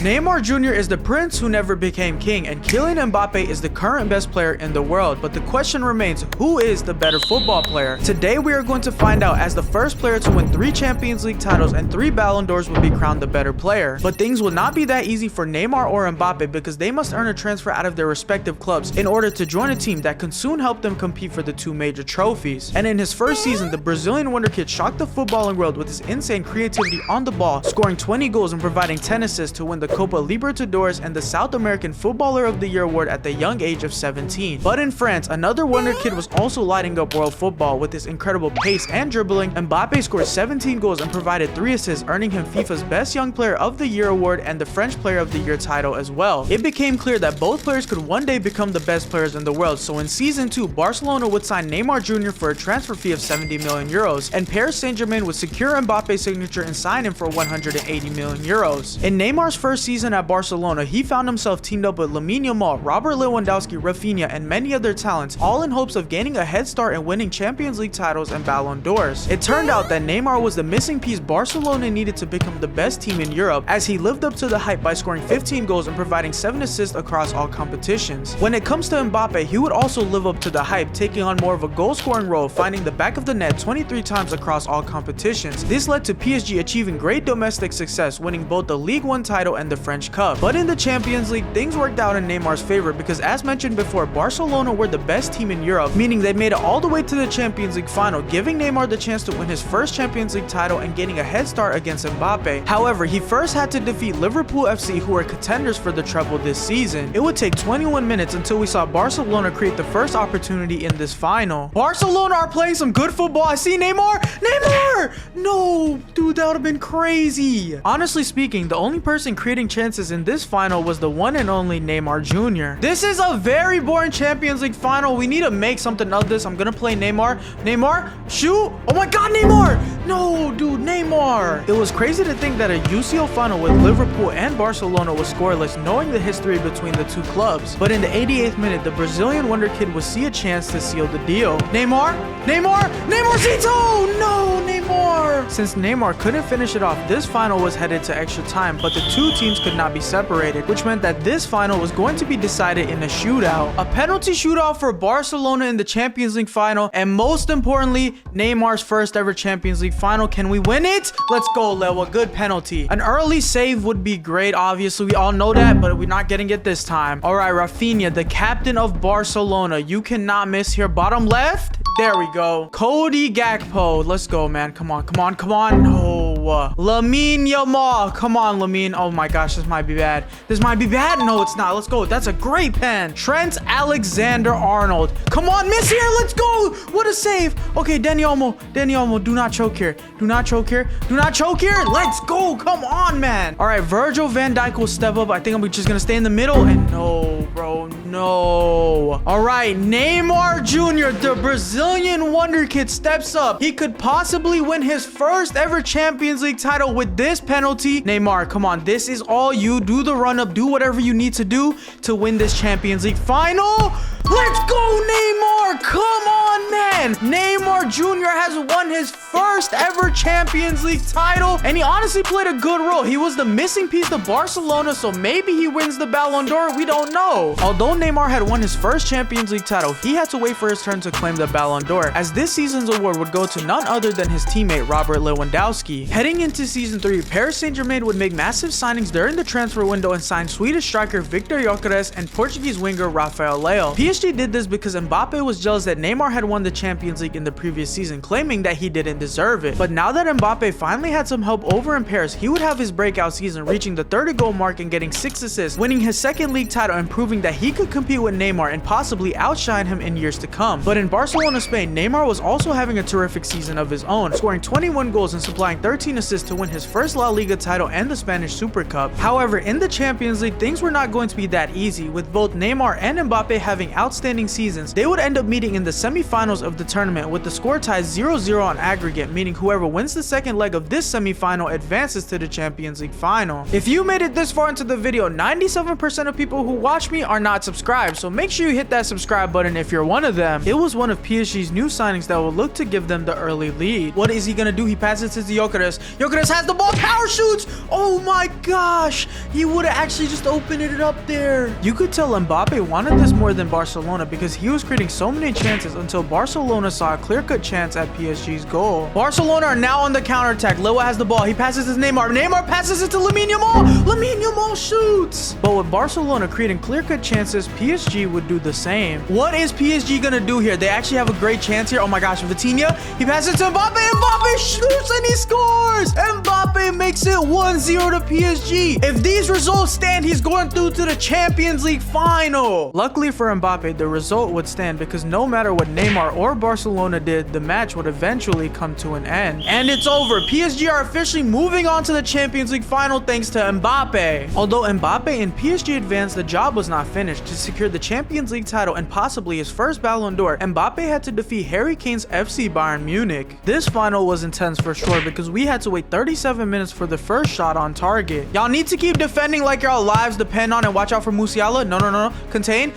Neymar Jr. is the prince who never became king, and Kylian Mbappé is the current best player in the world. But the question remains, who is the better football player? Today we are going to find out, as the first player to win 3 Champions League titles and 3 Ballon d'Ors will be crowned the better player. But things will not be that easy for Neymar or Mbappé, because they must earn a transfer out of their respective clubs in order to join a team that can soon help them compete for the 2 major trophies. And in his first season, the Brazilian wonderkid shocked the footballing world with his insane creativity on the ball, scoring 20 goals and providing 10 assists to win the Copa Libertadores and the South American Footballer of the Year award at the young age of 17. But in France, another wonder kid was also lighting up world football with his incredible pace and dribbling. Mbappe scored 17 goals and provided 3 assists, earning him FIFA's Best Young Player of the Year award and the French Player of the Year title as well. It became clear that both players could one day become the best players in the world, so in season 2, Barcelona would sign Neymar Jr. for a transfer fee of 70 million euros, and Paris Saint-Germain would secure Mbappe's signature and sign him for 180 million euros. In Neymar's first season at Barcelona, he found himself teamed up with Lamine Yamal, Robert Lewandowski, Rafinha, and many other talents, all in hopes of gaining a head start and winning Champions League titles and Ballon d'Ors. It turned out that Neymar was the missing piece Barcelona needed to become the best team in Europe, as he lived up to the hype by scoring 15 goals and providing 7 assists across all competitions. When it comes to Mbappe, he would also live up to the hype, taking on more of a goal-scoring role, finding the back of the net 23 times across all competitions. This led to PSG achieving great domestic success, winning both the Ligue 1 title and the French Cup. But in the Champions League, things worked out in Neymar's favor, because as mentioned before, Barcelona were the best team in Europe, meaning they made it all the way to the Champions League final, giving Neymar the chance to win his first Champions League title and gaining a head start against Mbappe. However, he first had to defeat Liverpool FC, who were contenders for the treble this season. It would take 21 minutes until we saw Barcelona create the first opportunity in this final. Barcelona are playing some good football. I see Neymar. Neymar! No, dude, that would have been crazy. Honestly speaking, the only person creating chances in this final was the one and only Neymar Jr. This is a very boring Champions League final. We need to make something of this. I'm gonna play Neymar. Neymar, shoot! Oh my God, Neymar! No, dude, Neymar! It was crazy to think that a UCL final with Liverpool and Barcelona was scoreless, knowing the history between the 2 clubs. But in the 88th minute, the Brazilian wonder kid would see a chance to seal the deal. Neymar! Neymar! Neymarcito! No, Neymar! Since Neymar couldn't finish it off, this final was headed to extra time, but the 2 teams could not be separated, which meant that this final was going to be decided in a shootout. A penalty shootout for Barcelona in the Champions League final, and most importantly, Neymar's first ever Champions League final. Can we win it? Let's go, Leo. A good penalty. An early save would be great, obviously. We all know that, but we're not getting it this time. All right, Rafinha, the captain of Barcelona. You cannot miss here. Bottom left. There we go. Cody Gakpo. Let's go, man. Come on, come on, come on. No. Lamine Yamal. Come on, Lamine. Oh my gosh, this might be bad. This might be bad. No, it's not. Let's go. That's a great pen. Trent Alexander-Arnold. Come on, miss here. Let's go. What a save. Okay, Dani Olmo. Dani Olmo, do not choke here. Do not choke here. Do not choke here. Let's go. Come on, man. All right, Virgil van Dijk will step up. I think I'm just going to stay in the middle. And no, bro. No. All right, Neymar Jr., the Brazilian wonder kid, steps up. He could possibly win his first ever Champions League title with this penalty. Neymar, come on. This is all you. Do the run-up. Do whatever you need to do to win this Champions League final. Let's go, Neymar. Come on, man. Neymar Jr. has won his first ever Champions League title, and he honestly played a good role. He was the missing piece to Barcelona, so maybe he wins the Ballon d'Or. We don't know. Although Neymar had won his first Champions League title, he had to wait for his turn to claim the Ballon d'Or, as this season's award would go to none other than his teammate Robert Lewandowski. Heading into season 3, Paris Saint-Germain would make massive signings during the transfer window and sign Swedish striker Victor Gyökeres and Portuguese winger Rafael Leão. PSG did this because Mbappe was jealous that Neymar had won the Champions League in the previous season, claiming that he didn't deserve it. But now that Mbappe finally had some help over in Paris, he would have his breakout season, reaching the 30 goal mark and getting 6 assists, winning his 2nd league title and proving that he could compete with Neymar and possibly outshine him in years to come. But in Barcelona, Spain, Neymar was also having a terrific season of his own, scoring 21 goals and supplying 13 assists to win his first La Liga title and the Spanish Super Cup. However, in the Champions League, things were not going to be that easy. With both Neymar and Mbappe having outstanding seasons, they would end up meeting in the semi-finals of the tournament, with the score tied 0-0 on aggregate, meaning whoever wins the 2nd leg of this semi-final advances to the Champions League final. If you made it this far into the video, 97% of people who watch me are not subscribed, so make sure you hit that subscribe button if you're one of them. It was one of PSG's new signings that will look to give them the early lead. What is he gonna do? He passes to Gyökeres. Gyökeres has the ball. Power shoots. Oh my gosh. He would have actually just opened it up there. You could tell Mbappe wanted this more than Barcelona because he was creating so many chances until Barcelona saw a clear-cut chance at PSG's goal. Barcelona are now on the counterattack. Leo has the ball. He passes to Neymar. Neymar passes it to Lamine Yamal. Lamine Yamal shoots. But with Barcelona creating clear-cut chances, PSG would do the same. What is PSG gonna do here? They actually have a great chance here. Oh my gosh, Vitinha. He passes it to Mbappe. Mbappe shoots and he scores. Mbappe makes it 1-0 to PSG. If these results stand, he's going through to the Champions League final. Luckily for Mbappe, the result would stand because no matter what Neymar or Barcelona did, the match would eventually come to an end. And it's over. PSG are officially moving on to the Champions League final thanks to Mbappe. Although Mbappe and PSG advanced, the job was not finished. To secure the Champions League title and possibly his first Ballon d'Or, Mbappe had to defeat Harry Kane's FC Bayern Munich. This final was intense for sure because we had to wait 37 minutes for the first shot on target. Y'all need to keep defending like your lives depend on, and watch out for Musiala. No. Contain.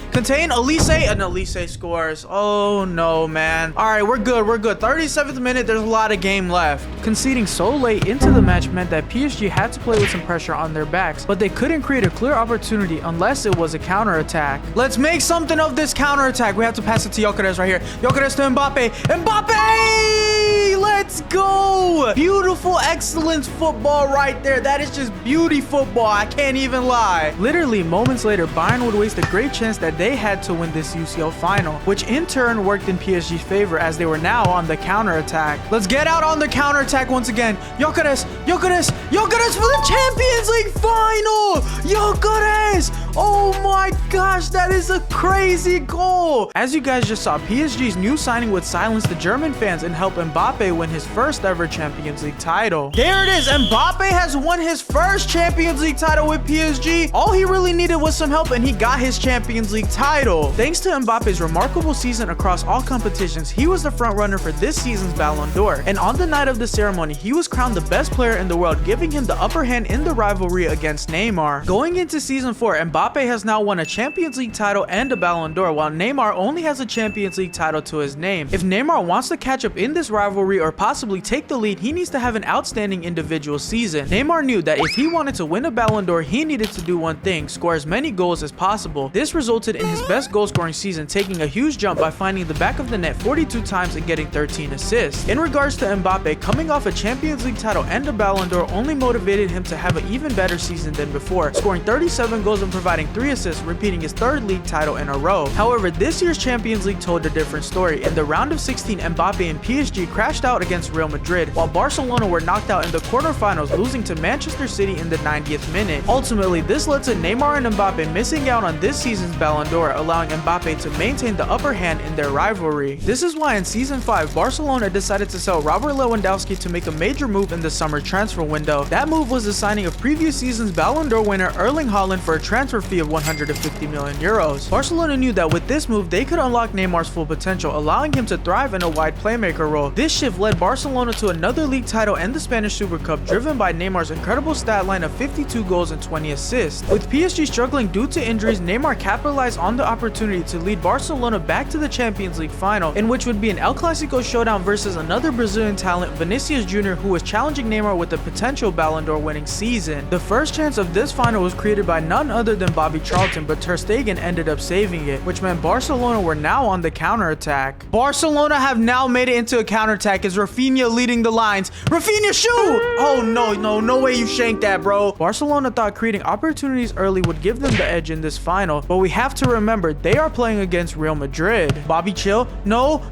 Elise, and Elise scores. Oh no, man. All right, we're good. 37th minute, there's a lot of game left. Conceding so late into the match meant that PSG had to play with some pressure on their backs, but they couldn't create a clear opportunity unless it was a counter-attack. Let's make something of this counter-attack. We have to pass it to Gyökeres right here. Gyökeres to Mbappe. Mbappe! Let's go! Beautiful, excellent football right there. That is just beauty football. I can't even lie. Literally, moments later, Bayern would waste a great chance that they had to win this UCL final, which in turn worked in PSG's favor as they were now on the counter-attack. Let's get out on the counter-attack once again. Gyökeres for the Champions League final! Gyökeres! Oh my gosh, that is a crazy goal! As you guys just saw, PSG's new signing would silence the German fans and help Mbappe win his first ever Champions League title. There it is! Mbappe has won his first Champions League title with PSG. All he really needed was some help and he got his Champions League title. Thanks to Mbappe's remarkable season across all competitions, he was the front runner for this season's Ballon d'Or. And on the night of the ceremony, he was crowned the best player in the world, giving him the upper hand in the rivalry against Neymar. Going into season 4, Mbappe has now won a Champions League title and a Ballon d'Or, while Neymar only has a Champions League title to his name. If Neymar wants to catch up in this rivalry or possibly take the lead, he needs to have an outstanding individual season. Neymar knew that if he wanted to win a Ballon d'Or, he needed to do one thing: score as many goals as possible. This resulted in his best goal scoring season, taking a huge jump by finding the back of the net 42 times and getting 13 assists. In regards to Mbappe, coming off a Champions League title and a Ballon d'Or only motivated him to have an even better season than before, scoring 37 goals and providing 3 assists, repeating his third league title in a row. However, this year's Champions League told a different story. In the round of 16, Mbappe and PSG crashed out against Real Madrid, while Barcelona were knocked out in the quarterfinals, losing to Manchester City in the 90th minute. Ultimately, this led to Neymar and Mbappe missing out on this season's Ballon d'Or, allowing Mbappe to maintain the upper hand in their rivalry. This is why in season 5, Barcelona decided to sell Robert Lewandowski to make a major move in the summer transfer window. That move was the signing of previous season's Ballon d'Or winner Erling Haaland for a transfer fee of 150 million euros. Barcelona knew that with this move, they could unlock Neymar's full potential, allowing him to thrive in a wide playmaker role. This shift led Barcelona to another league title and the Spanish Super Cup, driven by Neymar's incredible stat line of 52 goals and 20 assists. With PSG struggling due to injuries, Neymar capitalized on the opportunity to lead Barcelona back to the Champions League final, in which would be an El Clasico showdown versus another Brazilian talent, Vinicius Jr., who was challenging Neymar with a potential Ballon d'Or winning season. The first chance of this final was created by none other than Bobby Charlton, but Ter Stegen ended up saving it, which meant Barcelona were now on the counter-attack. Barcelona have now made it into a counter-attack as Rafinha leading the lines. Rafinha, shoot! Oh no way you shanked that, bro. Barcelona thought creating opportunities early would give them the edge in this final, but we have to remember they are playing against Real Madrid. Bobby, chill. No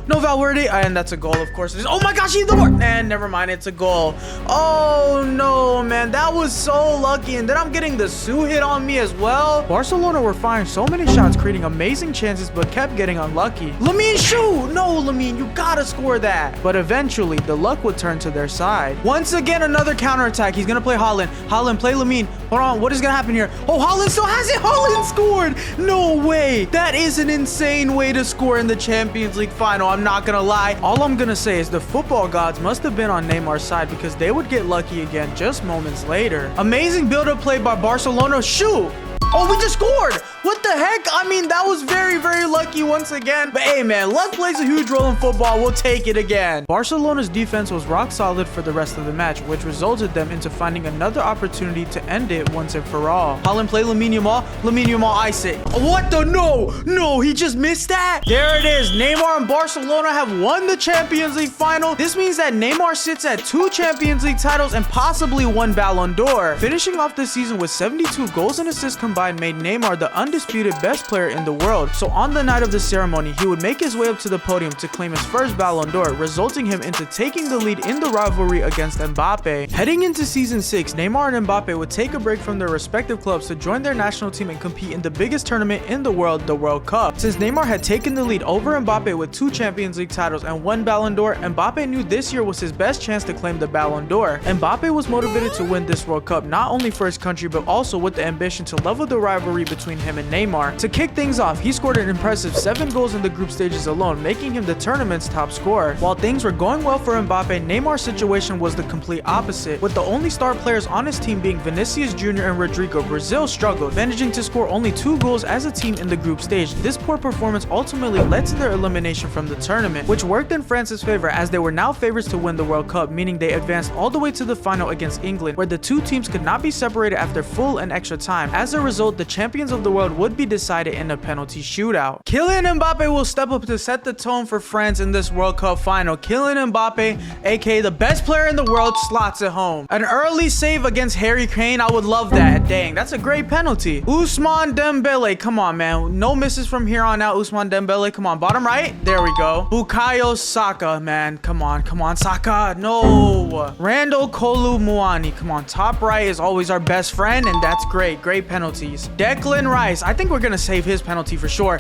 Valverde, and that's a goal, of course. Oh my gosh, he's the one. And never mind, it's a goal. Oh no, man, that was so lucky. And then I'm getting the Sue hit on me as well. Barcelona were firing so many shots, creating amazing chances, but kept getting unlucky. Lamine, shoot! No, Lamine, you gotta score that. But eventually, the luck would turn to their side. Once again, another counterattack. He's gonna play Haaland. Haaland, play Lamine. Hold on, what is gonna happen here? Oh, Haaland still has it. Haaland scored. No way. That is an insane way to score in the Champions League final. I'm not gonna lie. All I'm gonna say is the football gods must have been on Neymar's side because they would get lucky again just moments later. Amazing build-up play by Barcelona. Shoot! Oh, we just scored. What the heck? I mean, that was very, very lucky once again. But hey, man, luck plays a huge role in football. We'll take it again. Barcelona's defense was rock solid for the rest of the match, which resulted them into finding another opportunity to end it once and for all. Haaland play Lamine Yamal. Lamine Yamal ice it. What the? No, he just missed that. There it is. Neymar and Barcelona have won the Champions League final. This means that Neymar sits at 2 Champions League titles and possibly 1 Ballon d'Or. Finishing off the season with 72 goals and assists combined made Neymar the undisputed best player in the world. So on the night of the ceremony, he would make his way up to the podium to claim his first Ballon d'Or, resulting him into taking the lead in the rivalry against Mbappe. Heading into season 6, Neymar and Mbappe would take a break from their respective clubs to join their national team and compete in the biggest tournament in the world, the World Cup. Since Neymar had taken the lead over Mbappe with 2 Champions League titles and 1 Ballon d'Or, Mbappe knew this year was his best chance to claim the Ballon d'Or. Mbappe was motivated to win this World Cup not only for his country but also with the ambition to level the rivalry between him and Neymar. To kick things off, he scored an impressive 7 goals in the group stages alone, making him the tournament's top scorer. While things were going well for Mbappe, Neymar's situation was the complete opposite. With the only star players on his team being Vinicius Jr. and Rodrigo, Brazil struggled, managing to score only 2 goals as a team in the group stage. This poor performance ultimately led to their elimination from the tournament, which worked in France's favor as they were now favorites to win the World Cup, meaning they advanced all the way to the final against England, where the 2 teams could not be separated after full and extra time. As a result, the champions of the world would be decided in a penalty shootout. Kylian Mbappé will step up to set the tone for France in this World Cup final. Kylian Mbappé, aka the best player in the world, slots it home. An early save against Harry Kane, I would love that. Dang, that's a great penalty. Ousmane Dembele, come on, man. No misses from here on out. Ousmane Dembele, come on. Bottom right. There we go. Bukayo Saka, man. Come on, Saka. No. Randall Kolo Muani, come on. Top right is always our best friend, and that's great. Great penalties. Declan Rice, I think we're gonna save his penalty for sure.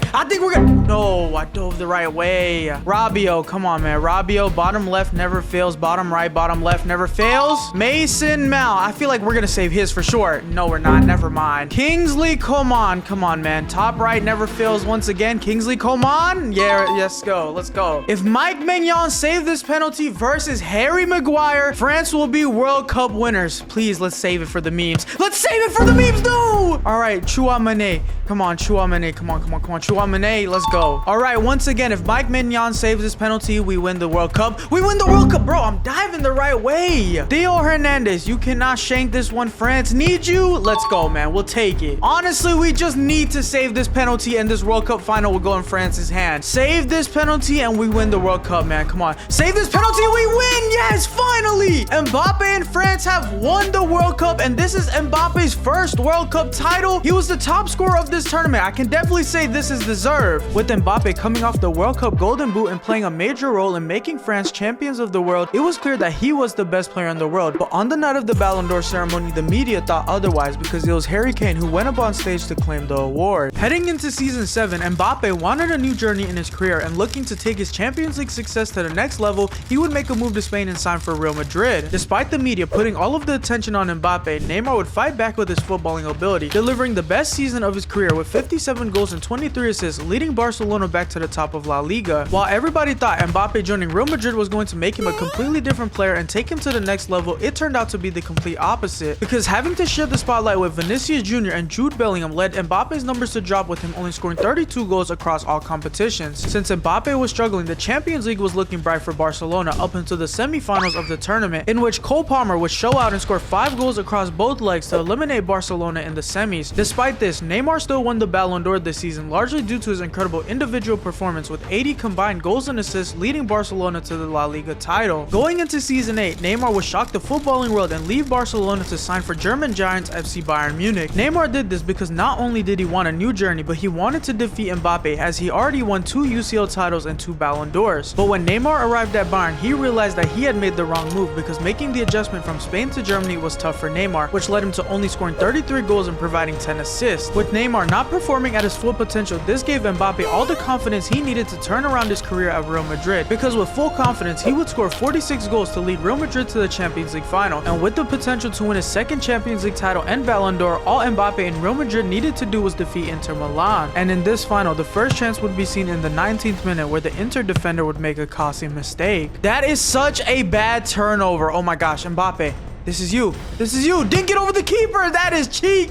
No, I dove the right way. Rabiot, come on, man. Rabiot, bottom left never fails. Bottom right, bottom left never fails. Mason Mount, I feel like we're gonna save his for sure. No, we're not. Never mind. Kingsley Coman, come on, man. Top right never fails once again. Kingsley Coman, yeah, let's go. Let's go. If Mike Maignan saved this penalty versus Harry Maguire, France will be World Cup winners. Please, let's save it for the memes. Let's save it for the memes, no! All right, Chouameni. Come on, Chouameni. Come on. Chouameni, let's go. All right, once again, if Mike Maignan saves this penalty, we win the World Cup. We win the World Cup. Bro, I'm diving the right way. Theo Hernandez, you cannot shank this one. France need you. Let's go, man. We'll take it. Honestly, we just need to save this penalty, and this World Cup final will go in France's hand. Save this penalty, and we win the World Cup, man. Come on. Save this penalty, we win. Yes, finally. Mbappe and France have won the World Cup, and this is Mbappe's first World Cup title. He was the top scorer of this tournament. I can definitely say this is deserved. With Mbappe coming off the World Cup Golden Boot and playing a major role in making France champions of the world, it was clear that he was the best player in the world. But on the night of the Ballon d'Or ceremony, the media thought otherwise because it was Harry Kane who went up on stage to claim the award. Heading into season 7, Mbappe wanted a new journey in his career, and looking to take his Champions League success to the next level, he would make a move to Spain and sign for Real Madrid. Despite the media putting all of the attention on Mbappe, Neymar would fight back with his footballing ability, delivering the best season of his career with 57 goals and 23 assists, leading Barcelona back to the top of La Liga. While everybody thought Mbappe joining Real Madrid was going to make him a completely different player and take him to the next level, it turned out to be the complete opposite, because having to share the spotlight with Vinicius Jr. and Jude Bellingham led Mbappe's numbers to drop, with him only scoring 32 goals across all competitions. Since Mbappe was struggling, the Champions League was looking bright for Barcelona up until the semi-finals of the tournament, in which Cole Palmer would show out and score 5 goals across both legs to eliminate Barcelona in the semis. Despite this, Neymar still won the Ballon d'Or this season, largely due to his incredible individual performance with 80 combined goals and assists, leading Barcelona to the La Liga title. Going into season 8, Neymar would shock the footballing world and leave Barcelona to sign for German giants FC Bayern Munich. Neymar did this because not only did he want a new journey, but he wanted to defeat Mbappe, as he already won 2 UCL titles and 2 Ballon d'Ors. But when Neymar arrived at Bayern, he realized that he had made the wrong move, because making the adjustment from Spain to Germany was tough for Neymar, which led him to only scoring 33 goals and providing 10 assists. With Neymar not performing at his full potential, this gave Mbappe all the confidence he needed to turn around his career at Real Madrid, because with full confidence, he would score 46 goals to lead Real Madrid to the Champions League final, and with the potential to win his second Champions League title and Ballon d'Or, all Mbappe and Real Madrid needed to do was defeat Inter Milan. And in this final, the first chance would be seen in the 19th minute, where the Inter defender would make a costly mistake. That is such a bad turnover. Oh my gosh, Mbappe. This is you. This is you. Dink it over the keeper. That is cheeky.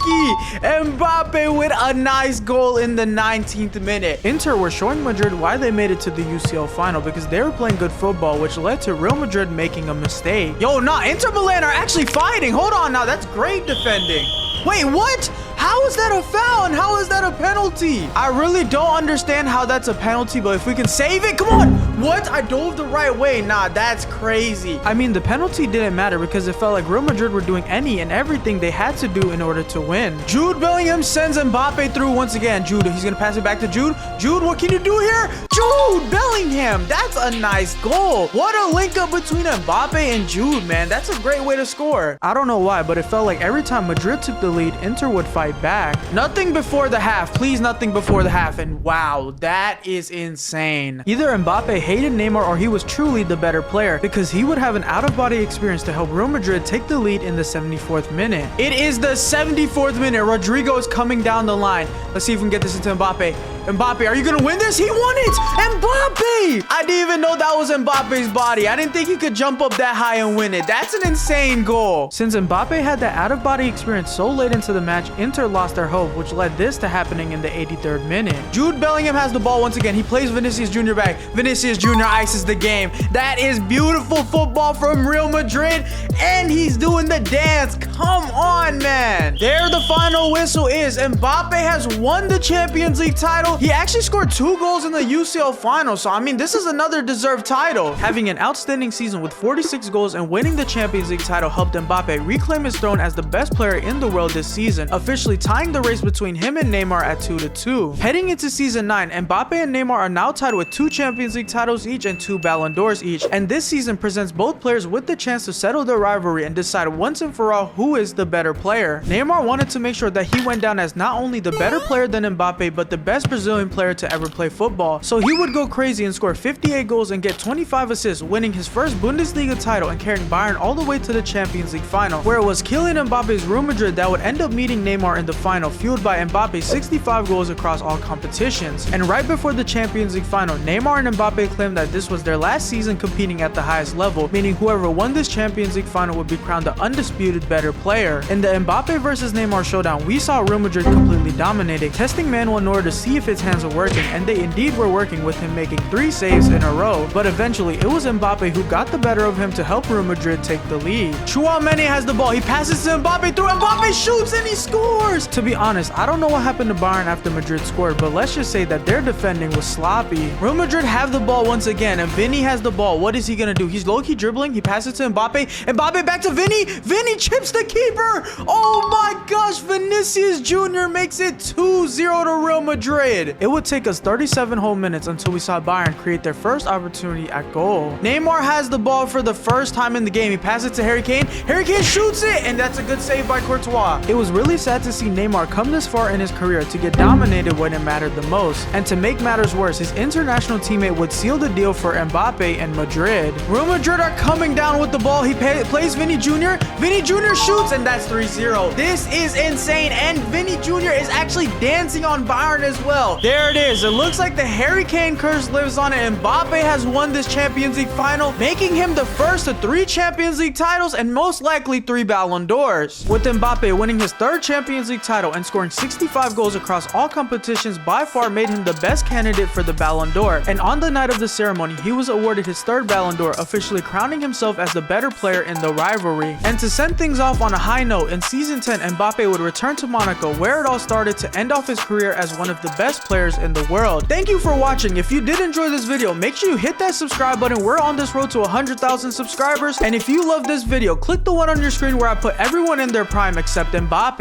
Mbappe with a nice goal in the 19th minute. Inter were showing Madrid why they made it to the UCL final, because they were playing good football, which led to Real Madrid making a mistake. Yo, nah, Inter Milan are actually fighting. Hold on now. That's great defending. Wait, what? How is that a foul and how is that a penalty? I really don't understand how that's a penalty, but if we can save it, come on. What? I dove the right way. Nah, that's crazy. I mean, the penalty didn't matter because it felt like Real Madrid were doing any and everything they had to do in order to win. Jude Bellingham sends Mbappe through once again. Jude, he's gonna pass it back to Jude. Jude, what can you do here? Jude Bellingham, that's a nice goal. What a link up between Mbappe and Jude, man. That's a great way to score. I don't know why, but it felt like every time Madrid took the lead, Inter would fight back. Nothing before the half, please, nothing before the half. And wow, that is insane. Either Mbappe hated Neymar or he was truly the better player, because he would have an out-of-body experience to help Real Madrid take the lead in the 74th minute. It is the 74th minute. Rodrigo is coming down the line. Let's see if we can get this into Mbappe. Mbappe, are you gonna win this? He won it! Mbappe! I didn't even know that was Mbappe's body. I didn't think he could jump up that high and win it. That's an insane goal. Since Mbappe had that out-of-body experience so late into the match, Inter lost their hope, which led this to happening in the 83rd minute. Jude Bellingham has the ball once again. He plays Vinicius Jr. back. Vinicius Jr. ices the game. That is beautiful football from Real Madrid, and he's doing the dance. Come on, man. There the final whistle is. Mbappe has won the Champions League title. He actually scored 2 goals in the UCL final, so I mean, this is another deserved title. Having an outstanding season with 46 goals and winning the Champions League title helped Mbappe reclaim his throne as the best player in the world this season, officially tying the race between him and Neymar at 2-2. Heading into season 9, Mbappe and Neymar are now tied with 2 Champions League titles each and 2 Ballon d'Ors each, and this season presents both players with the chance to settle their rivalry and decide once and for all who is the better player. Neymar wanted to make sure that he went down as not only the better player than Mbappe, but the best Brazilian player to ever play football, so he would go crazy and score 58 goals and get 25 assists, winning his first Bundesliga title and carrying Bayern all the way to the Champions League final, where it was Kylian Mbappe's Real Madrid that would end up meeting Neymar in the final, fueled by Mbappe's 65 goals across all competitions. And right before the Champions League final, Neymar and Mbappe claimed that this was their last season competing at the highest level, meaning whoever won this Champions League final would be crowned the undisputed better player. In the Mbappe versus Neymar showdown, we saw Real Madrid completely dominating, testing Manuel Neuer to see if his hands are working, and they indeed were working, with him making 3 saves in a row. But eventually, it was Mbappe who got the better of him to help Real Madrid take the lead. Chouameni has the ball. He passes to Mbappe through. Mbappe shoots and he scores! To be honest, I don't know what happened to Bayern after Madrid scored, but let's just say that their defending was sloppy. Real Madrid have the ball once again, and Vinny has the ball. What is he gonna do? He's low-key dribbling. He passes to Mbappe. Mbappe back to Vinny. Vinny chips the keeper. Oh my gosh, Vinicius Jr. makes it 2-0 to Real Madrid. It would take us 37 whole minutes until we saw Bayern create their first opportunity at goal. Neymar has the ball for the first time in the game. He passes it to Harry Kane. Harry Kane shoots it, and that's a good save by Courtois. It was really sad to see Neymar come this far in his career to get dominated when it mattered the most. And to make matters worse, his international teammate would seal the deal for Mbappe and Madrid. Real Madrid are coming down with the ball. He plays Vinny Jr. Vinny Jr. shoots, and that's 3-0. This is insane, and Vinny Jr. is actually dancing on Bayern as well. There it is. It looks like the Harry Kane curse lives on it. Mbappe has won this Champions League final, making him the first to 3 Champions League titles and most likely 3 Ballon d'Ors. With Mbappe winning his 3rd Champions League title and scoring 65 goals across all competitions, by far made him the best candidate for the Ballon d'Or. And on the night of the ceremony, he was awarded his 3rd Ballon d'Or, officially crowning himself as the better player in the rivalry. And to send things off on a high note, in season 10, Mbappe would return to Monaco, where it all started, to end off his career as one of the best players in the world. Thank you for watching. If you did enjoy this video, make sure you hit that subscribe button. We're on this road to 100,000 subscribers. And if you love this video, click the one on your screen where I put everyone in their prime except Mbappe.